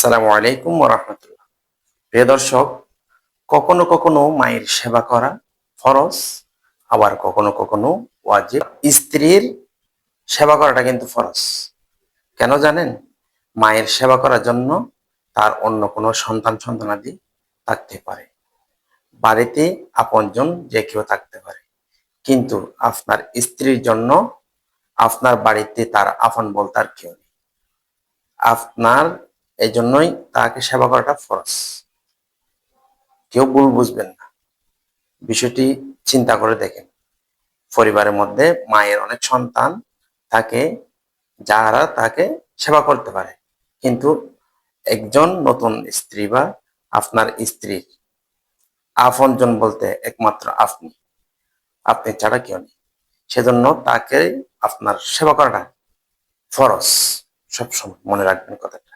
আসসালামু আলাইকুম ওয়া রাহমাতুল্লাহ। প্রিয় দর্শক, কখনো কখনো মায়ের সেবা করা ফরজ, আবার কখনো কখনো ওয়াজিব। স্ত্রীর সেবা করাটা কিন্তু ফরজ। কেন জানেন? মায়ের সেবা করার জন্য তার অন্য কোনো সন্তানাদি থাকতে পারে। বাড়িতে আপনজন যে কেউ থাকতে পারে। কিন্তু আপনার স্ত্রীর জন্য আপনার বাড়িতে তার আপন বলতে আর কেউ নেই। আপনার এজন্যই তাকে সেবা করাটা ফরজ। কেউ ভুল বুঝবেন না। বিষয়টি চিন্তা করে দেখেন। পরিবারের মধ্যে মায়ের অনেক সন্তান থাকে যারা তাকে সেবা করতে পারে। কিন্তু একজন নতুন স্ত্রী বা আপনার স্ত্রীর আপনজন বলতে একমাত্র আপনি। আপনি ছাড়া কেউ নেই। সেজন্য তাকে আপনার সেবা করাটা ফরজ। সবসময় মনে রাখবেন কথাটা।